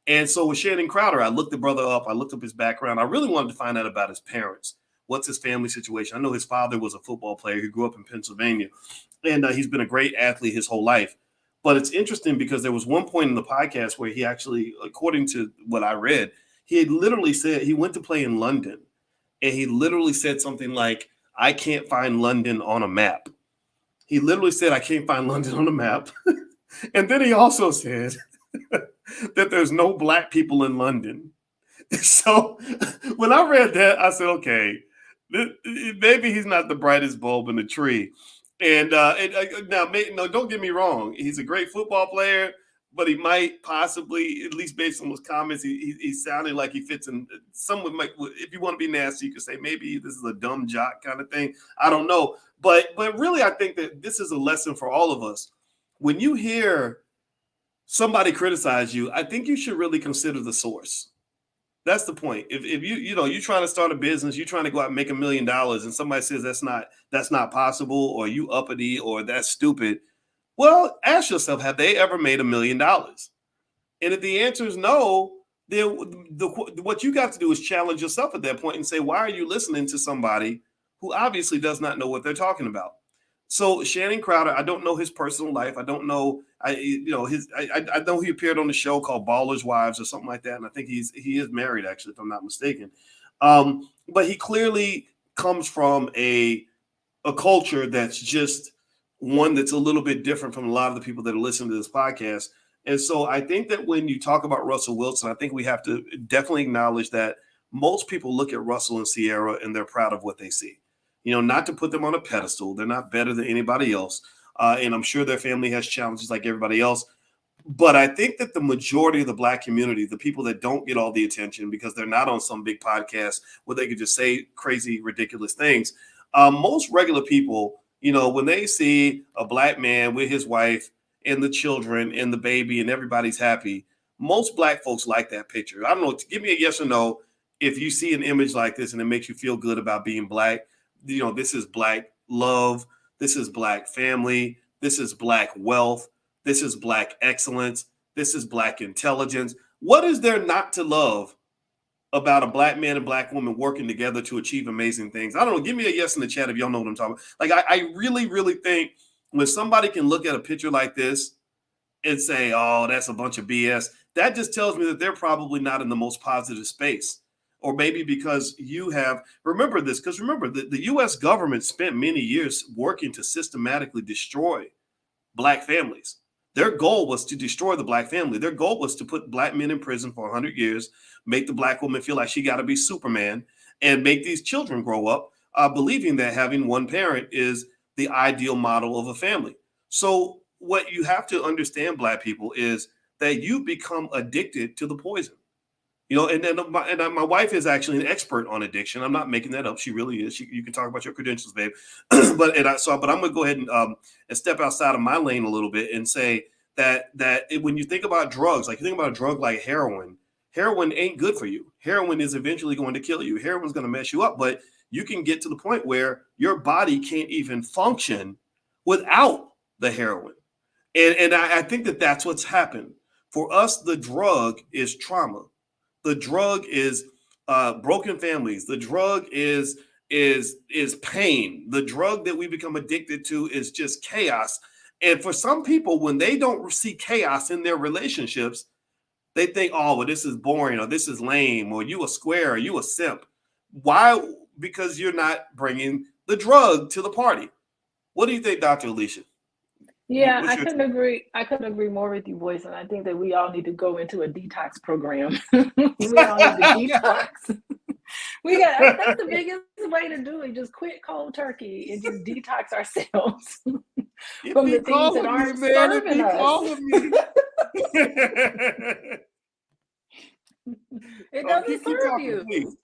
And so with Shannon Crowder, I looked the brother up. I looked up his background. I really wanted to find out about his parents. What's his family situation? I know his father was a football player. He grew up in Pennsylvania, and he's been a great athlete his whole life. But it's interesting because there was one point in the podcast where he actually, according to what I read, he had literally said he went to play in London, and he literally said something like, I can't find London on a map. He literally said, I can't find London on a map. And then he also said that there's no black people in London. So when I read that, I said, okay, maybe he's not the brightest bulb in the tree. And no, don't get me wrong. He's a great football player, but he might possibly, at least based on his comments, he's sounding like he fits in. Someone might, if you want to be nasty, you could say maybe this is a dumb jock kind of thing. I don't know. But really, I think that this is a lesson for all of us. When you hear somebody criticize you, I think you should really consider the source. That's the point. If you're trying to start a business, you're trying to go out and make $1 million, and somebody says that's not possible, or you uppity, or that's stupid. Well, ask yourself, have they ever made $1 million? And if the answer is no, then what you got to do is challenge yourself at that point and say, why are you listening to somebody who obviously does not know what they're talking about? So Shannon Crowder, I don't know his personal life. I don't know. I know he appeared on the show called Ballers Wives or something like that, and I think he is married actually, if I'm not mistaken. But he clearly comes from a culture that's just one that's a little bit different from a lot of the people that are listening to this podcast. And so I think that when you talk about Russell Wilson, I think we have to definitely acknowledge that most people look at Russell and Sierra and they're proud of what they see. Not to put them on a pedestal. They're not better than anybody else. And I'm sure their family has challenges like everybody else. But I think that the majority of the Black community, the people that don't get all the attention because they're not on some big podcast where they could just say crazy, ridiculous things, most regular people, when they see a Black man with his wife and the children and the baby and everybody's happy, most Black folks like that picture. I don't know. Give me a yes or no if you see an image like this and it makes you feel good about being Black. This is Black love. This is Black family. This is Black wealth. This is Black excellence. This is Black intelligence. What is there not to love about a Black man and Black woman working together to achieve amazing things? I don't know. Give me a yes in the chat if y'all know what I'm talking about. Like, I really, really think when somebody can look at a picture like this and say, oh, that's a bunch of BS, that just tells me that they're probably not in the most positive space. Or maybe because remember this, because remember, the U.S. government spent many years working to systematically destroy Black families. Their goal was to destroy the Black family. Their goal was to put Black men in prison for 100 years, make the Black woman feel like she got to be Superman, and make these children grow up believing that having one parent is the ideal model of a family. So what you have to understand, Black people, is that you become addicted to the poison. And my wife is actually an expert on addiction. I'm not making that up. She really is. You can talk about your credentials, babe. but I'm going to go ahead and step outside of my lane a little bit and say that when you think about drugs, like you think about a drug like heroin ain't good for you. Heroin is eventually going to kill you. Heroin's going to mess you up, but you can get to the point where your body can't even function without the heroin. And I think that that's what's happened. For us, the drug is trauma. The drug is broken families. The drug is pain. The drug that we become addicted to is just chaos. And for some people, when they don't see chaos in their relationships, they think, oh, well, this is boring, or this is lame, or you a square, or you a simp. Why because you're not bringing the drug to the party. What do you think, Dr. Alicia? Yeah, What's I your couldn't agree. I couldn't agree more with you, boys. And I think that we all need to go into a detox program. We all need to detox. That's the biggest way to do it. Just quit cold turkey and just detox ourselves It from be the things that calling me, aren't man. It serving be us. calling me. It Oh, doesn't keep serve talking, you. please.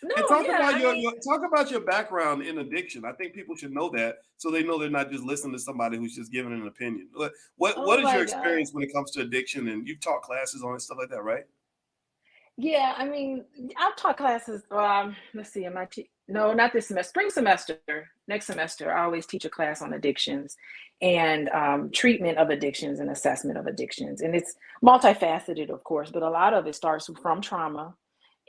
No, And talk yeah, about I mean, talk about your background in addiction. I think people should know that, so they know they're not just listening to somebody who's just giving an opinion. What oh is your my God. experience when it comes to addiction? And you've taught classes on it, stuff like that, right? Yeah, I mean, I've taught classes. Let's see, no, not this semester. Spring semester, next semester, I always teach a class on addictions and treatment of addictions and assessment of addictions. And it's multifaceted, of course, but a lot of it starts from trauma.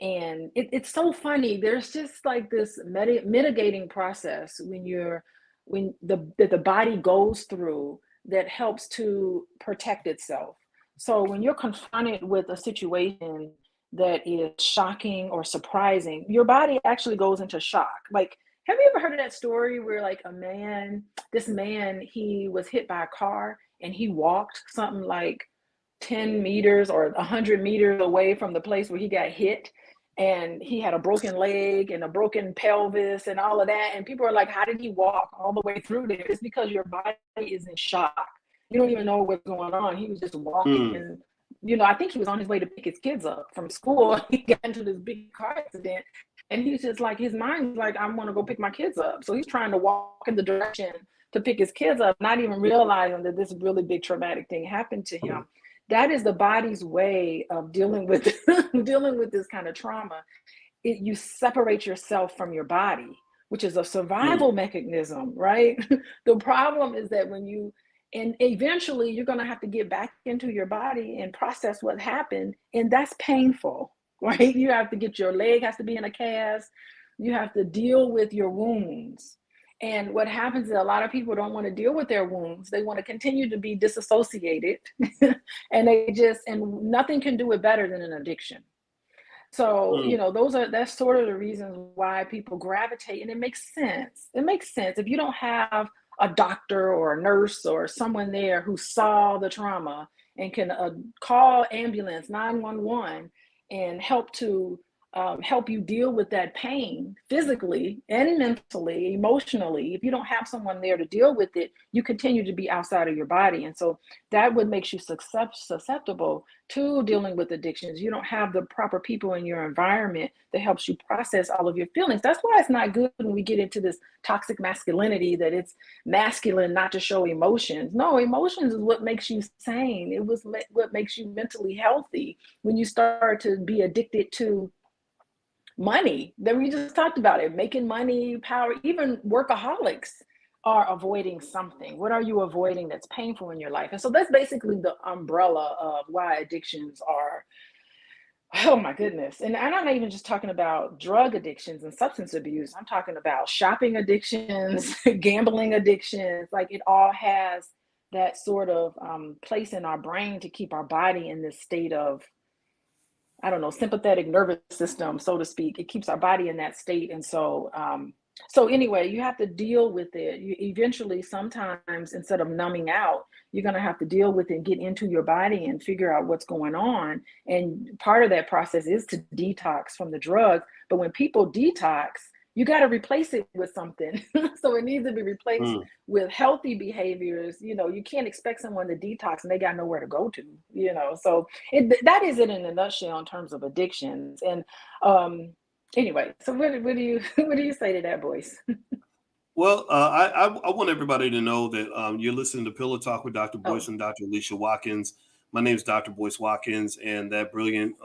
And it's so funny. There's just like this mitigating process that the body goes through that helps to protect itself. So when you're confronted with a situation that is shocking or surprising, your body actually goes into shock. Like, have you ever heard of that story where like this man, he was hit by a car and he walked something like 10 meters or 100 meters away from the place where he got hit, and he had a broken leg and a broken pelvis and all of that, and people are like, how did he walk all the way through there? It's because your body is in shock. You don't even know what's going on. He was just walking, Mm. and I think he was on his way to pick his kids up from school. He got into this big car accident, and he's just like, his mind was like, I want to go pick my kids up. So he's trying to walk in the direction to pick his kids up, not even realizing that this really big traumatic thing happened to him. That is the body's way of dealing with dealing with this kind of trauma. You separate yourself from your body, which is a survival mechanism, right? The problem is that and eventually you're going to have to get back into your body and process what happened, and that's painful, right? You have to your leg has to be in a cast. You have to deal with your wounds. And what happens is a lot of people don't want to deal with their wounds. They want to continue to be disassociated and and nothing can do it better than an addiction. So, that's sort of the reasons why people gravitate, and it makes sense. It makes sense. If you don't have a doctor or a nurse or someone there who saw the trauma and can call ambulance 911 and help you deal with that pain physically and mentally, emotionally. If you don't have someone there to deal with it, you continue to be outside of your body. And so that would makes you susceptible to dealing with addictions. You don't have the proper people in your environment that helps you process all of your feelings. That's why it's not good when we get into this toxic masculinity, that it's masculine not to show emotions. No, emotions is what makes you sane. It was what makes you mentally healthy. When you start to be addicted to money, then we just talked about it, making money, power. Even workaholics are avoiding something. What are you avoiding that's painful in your life? And so that's basically the umbrella of why addictions are, oh my goodness. And I'm not even just talking about drug addictions and substance abuse. I'm talking about shopping addictions, gambling addictions. Like, it all has that sort of place in our brain to keep our body in this state of, I don't know, sympathetic nervous system, so to speak. It keeps our body in that state. And so, anyway, you have to deal with it. You eventually, sometimes, instead of numbing out, you're going to have to deal with it and get into your body and figure out what's going on. And part of that process is to detox from the drugs. But when people detox, you got to replace it with something. So it needs to be replaced with healthy behaviors. You can't expect someone to detox and they got nowhere to go to, So that is it in a nutshell in terms of addictions. And anyway, so what do you what do you say to that, Boyce? Well, I want everybody to know that you're listening to Pillow Talk with Dr. Boyce Oh, and Dr. Alicia Watkins. My name is Dr. Boyce Watkins, and that brilliant,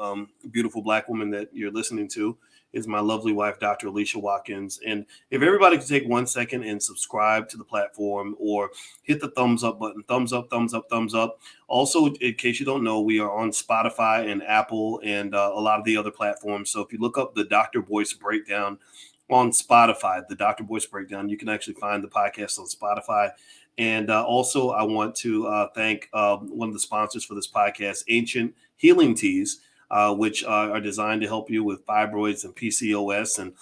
beautiful Black woman that you're listening to is my lovely wife, Dr. Alicia Watkins. And if everybody could take 1 second and subscribe to the platform or hit the thumbs up button, thumbs up, thumbs up, thumbs up. Also, in case you don't know, we are on Spotify and Apple and a lot of the other platforms. So if you look up the Dr. Boyce Breakdown on Spotify, the Dr. Boyce Breakdown, you can actually find the podcast on Spotify. And also, I want to thank one of the sponsors for this podcast, Ancient Healing Teas, which are designed to help you with fibroids and PCOS. And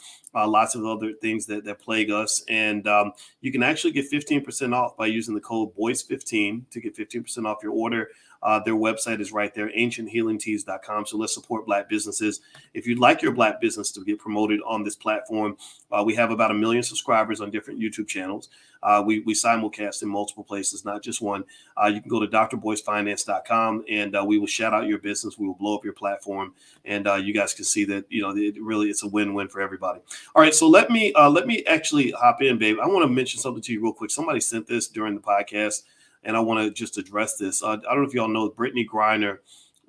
lots of other things that plague us. And you can actually get 15% off by using the code BOYS15 to get 15% off your order. Their website is right there, ancienthealingteas.com. So let's support Black businesses. If you'd like your Black business to get promoted on this platform, we have about 1 million subscribers on different YouTube channels. We simulcast in multiple places, not just one. You can go to drboysfinance.com and we will shout out your business. We will blow up your platform, and you guys can see that it's a win-win for everybody. All right, so let me actually hop in, babe. I want to mention something to you real quick. Somebody sent this during the podcast, and I want to just address this. I don't know if y'all know, Brittany Griner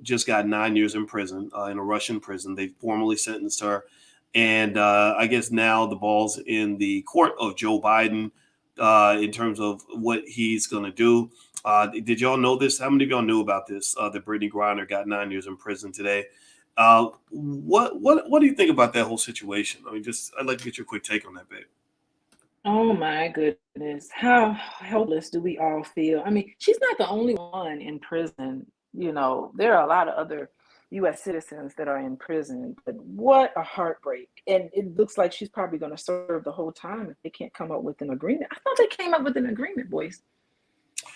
just got 9 years in prison, in a Russian prison. They formally sentenced her. And I guess now the ball's in the court of Joe Biden in terms of what he's going to do. Did y'all know this? How many of y'all knew about this? That Brittany Griner got 9 years in prison today. What do you think about that whole situation? I mean, I'd like to get your quick take on that, babe. Oh my goodness. How helpless do we all feel? I mean, she's not the only one in prison. There are a lot of other U.S. citizens that are in prison, but what a heartbreak. And it looks like she's probably going to serve the whole time if they can't come up with an agreement. I thought they came up with an agreement, boys.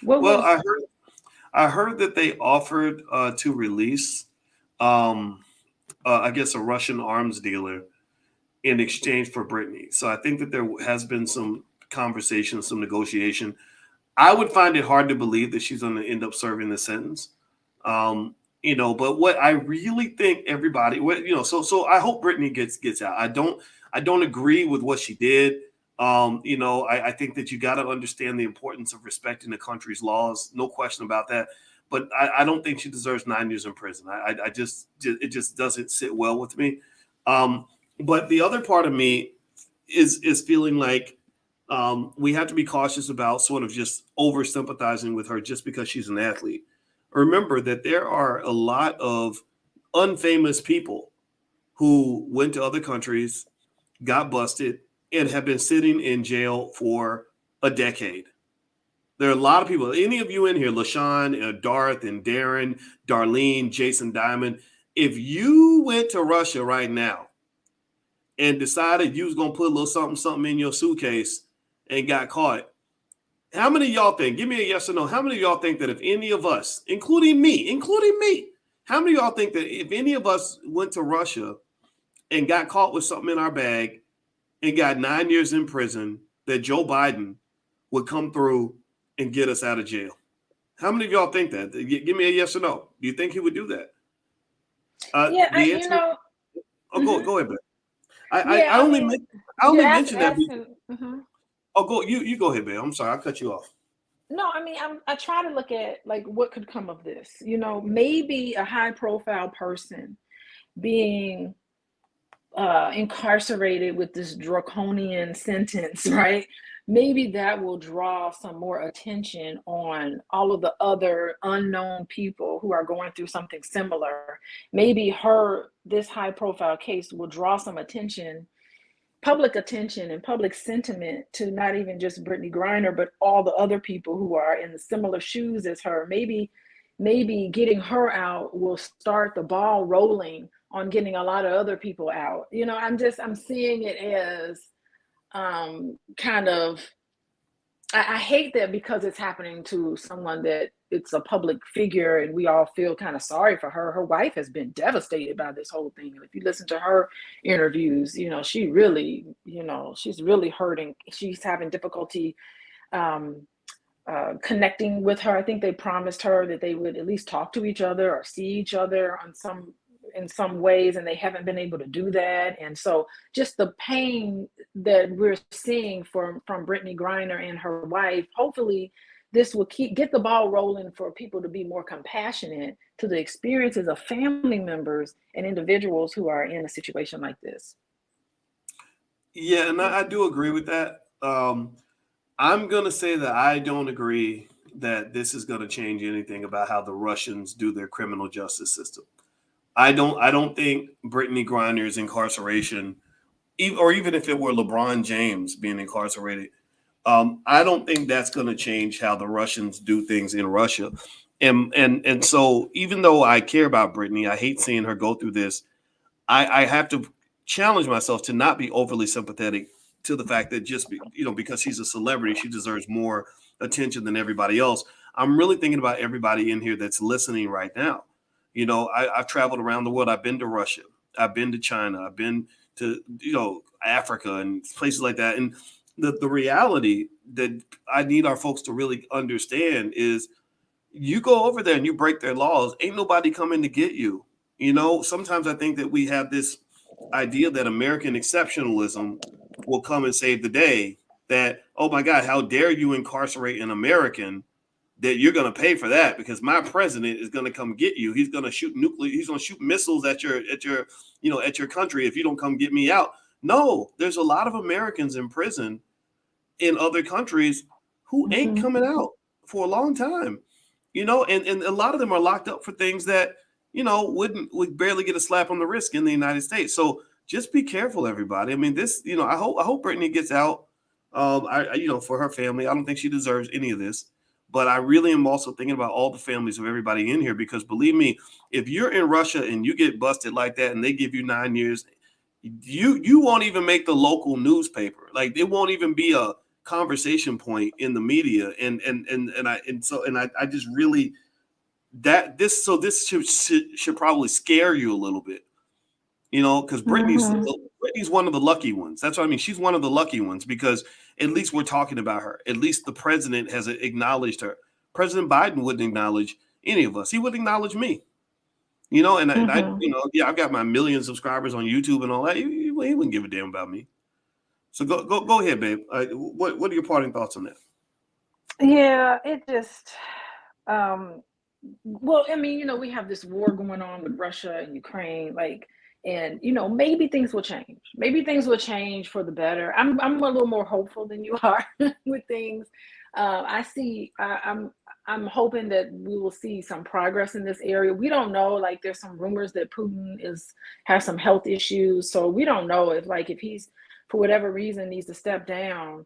I heard that they offered to release, I guess, a Russian arms dealer in exchange for Brittany. So I think that there has been some conversation, some negotiation. I would find it hard to believe that she's going to end up serving the sentence. But what I really think everybody, so I hope Brittany gets out. I don't agree with what she did. I think that you got to understand the importance of respecting the country's laws. No question about that. But I don't think she deserves 9 years in prison. It just doesn't sit well with me. But the other part of me is feeling like we have to be cautious about sort of just over sympathizing with her just because she's an athlete. Remember that there are a lot of unfamous people who went to other countries, got busted, and have been sitting in jail for a decade. There are a lot of people. Any of you in here, LaShawn, Darth, and Darren, Darlene, Jason Diamond, if you went to Russia right now and decided you was going to put a little something in your suitcase and got caught, how many of y'all think, give me a yes or no, how many of y'all think that if any of us, including me, how many of y'all think that if any of us went to Russia and got caught with something in our bag and got 9 years in prison, that Joe Biden would come through and get us out of jail? How many of y'all think that? Give me a yes or no. Do you think he would do that? Go ahead, Ben. I only mentioned that. Oh, you go ahead, babe. I'm sorry, I cut you off. No, I mean, I try to look at like what could come of this. Maybe a high-profile person being incarcerated with this draconian sentence, right? Maybe that will draw some more attention on all of the other unknown people who are going through something similar. Maybe this high-profile case will draw some attention, public attention and public sentiment to not even just Brittany Griner, but all the other people who are in the similar shoes as her. Maybe getting her out will start the ball rolling on getting a lot of other people out. I'm seeing it as kind of, I hate that because it's happening to someone that it's a public figure and we all feel kind of sorry for her. Her wife has been devastated by this whole thing. If you listen to her interviews, she really, she's really hurting. She's having difficulty connecting with her. I think they promised her that they would at least talk to each other or see each other in some ways, and they haven't been able to do that. And so just the pain that we're seeing from Brittany Griner and her wife, hopefully this will get the ball rolling for people to be more compassionate to the experiences of family members and individuals who are in a situation like this. Yeah, and I do agree with that. I'm going to say that I don't agree that this is going to change anything about how the Russians do their criminal justice system. I don't think Brittany Griner's incarceration, or even if it were LeBron James being incarcerated, I don't think that's going to change how the Russians do things in Russia. And so even though I care about Brittany, I hate seeing her go through this. I have to challenge myself to not be overly sympathetic to the fact that because she's a celebrity, she deserves more attention than everybody else. I'm really thinking about everybody in here that's listening right now. I've traveled around the world. I've been to Russia. I've been to China. I've been to, Africa and places like that. And the reality that I need our folks to really understand is you go over there and you break their laws, ain't nobody coming to get you. Sometimes I think that we have this idea that American exceptionalism will come and save the day. That, oh my God, how dare you incarcerate an American? That you're going to pay for that because my president is going to come get you. He's going to shoot he's going to shoot missiles at your country if you don't come get me out. No, there's a lot of Americans in prison in other countries who ain't coming out for a long time. And a lot of them are locked up for things that, would barely get a slap on the wrist in the United States. So just be careful, everybody. I mean, this, I hope Brittany gets out. For her family, I don't think she deserves any of this, but I really am also thinking about all the families of everybody in here, because believe me, if you're in Russia and you get busted like that and they give you 9 years, you won't even make the local newspaper. Like, it won't even be a conversation point in the media. I just really this should probably scare you a little bit, because Brittany's one of the lucky ones. That's what I mean. She's one of the lucky ones because at least we're talking about her. At least the president has acknowledged her. President Biden wouldn't acknowledge any of us. He would acknowledge me. I've got my million subscribers on YouTube and all that. He wouldn't give a damn about me. So go ahead, babe. What are your parting thoughts on that? Yeah, it just, well, I mean, we have this war going on with Russia and Ukraine, and maybe things will change. Maybe things will change for the better. I'm a little more hopeful than you are with things. I'm hoping that we will see some progress in this area. We don't know. There's some rumors that Putin has some health issues, so we don't know if he's, for whatever reason, needs to step down.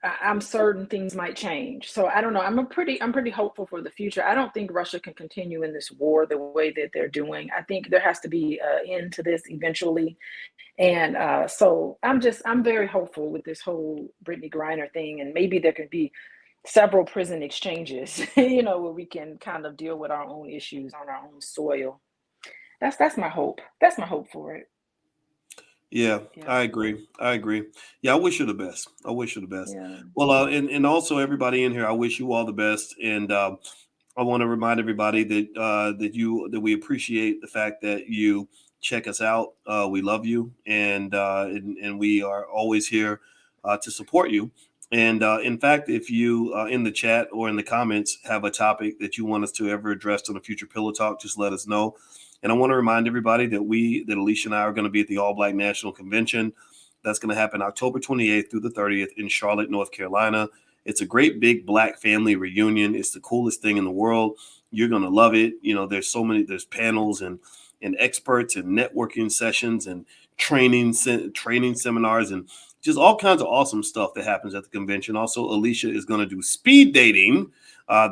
I'm certain things might change. So I don't know. I'm pretty hopeful for the future. I don't think Russia can continue in this war the way that they're doing. I think there has to be an end to this eventually. And so I'm very hopeful with this whole Brittany Griner thing. And maybe there could be several prison exchanges, where we can kind of deal with our own issues on our own soil. That's my hope. That's my hope for it. Yeah, I agree. Yeah, I wish you the best. Yeah. Well, and also everybody in here, I wish you all the best. And I want to remind everybody that we appreciate the fact that you check us out. We love you, and we are always here to support you. And in fact, if you in the chat or in the comments have a topic that you want us to ever address on a future Pillow Talk, just let us know. And I want to remind everybody that Alicia and I are going to be at the All Black National Convention. That's going to happen October 28th through the 30th in Charlotte, North Carolina. It's a great big Black family reunion. It's the coolest thing in the world. You're going to love it. There's panels and experts and networking sessions and training seminars and just all kinds of awesome stuff that happens at the convention. Also, Alicia is going to do speed dating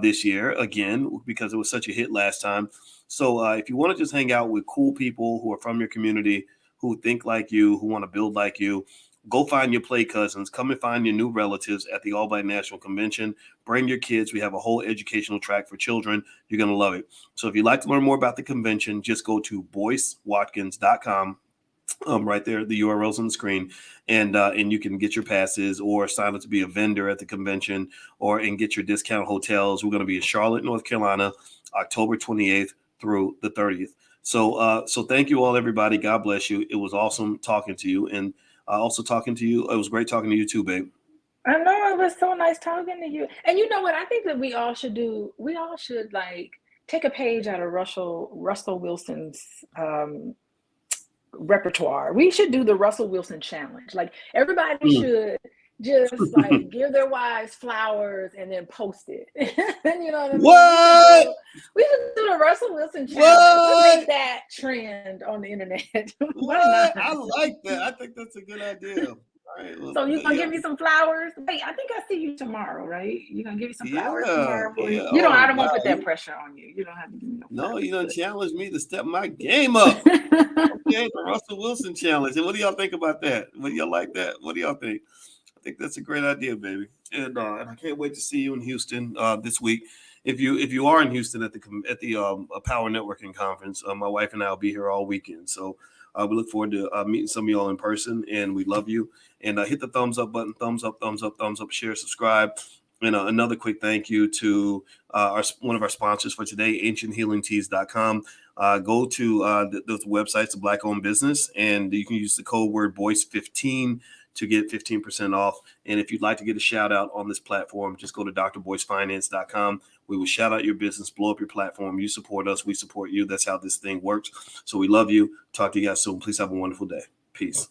this year again, because it was such a hit last time. So if you want to just hang out with cool people who are from your community, who think like you, who want to build like you, go find your play cousins. Come and find your new relatives at the All Black National Convention. Bring your kids. We have a whole educational track for children. You're going to love it. So if you'd like to learn more about the convention, just go to BoyceWatkins.com. Right there, the URL's on the screen, and you can get your passes or sign up to be a vendor at the convention and get your discount hotels. We're going to be in Charlotte, North Carolina, October 28th through the 30th. So thank you all, everybody. God bless you. It was awesome talking to you, and also talking to you. It was great talking to you too, babe. I know, it was so nice talking to you. And you know what? I think that we all should take a page out of Russell Wilson's repertoire. We should do the Russell Wilson challenge. Everybody should just give their wives flowers and then post it. You know what I mean? What? We should do the Russell Wilson challenge. Let's make that trend on the internet. What? I like that. I think that's a good idea. right. Well, So you gonna yeah. give me some flowers? Wait, I think I see you tomorrow, right? You gonna give me some flowers Yeah. tomorrow for Yeah. you? You don't. I Oh, don't want to wow. put that pressure on you. You don't have to give me no No, you done flowers, challenged me to step my game up. but Okay, the Russell Wilson challenge. And what do y'all think about that? What do y'all like that? What do y'all think? I think that's a great idea, baby. And I can't wait to see you in Houston this week. If you are in Houston at the Power Networking Conference, my wife and I will be here all weekend. So we look forward to meeting some of y'all in person, and we love you. And hit the thumbs up button, thumbs up, thumbs up, thumbs up, share, subscribe. And another quick thank you to one of our sponsors for today, ancienthealingteas.com. Go to those websites, the Black-owned business, and you can use the code word BOYCE15 to get 15% off. And if you'd like to get a shout out on this platform, just go to drboycefinance.com. We will shout out your business, blow up your platform. You support us, we support you. That's how this thing works. So we love you. Talk to you guys soon. Please have a wonderful day. Peace.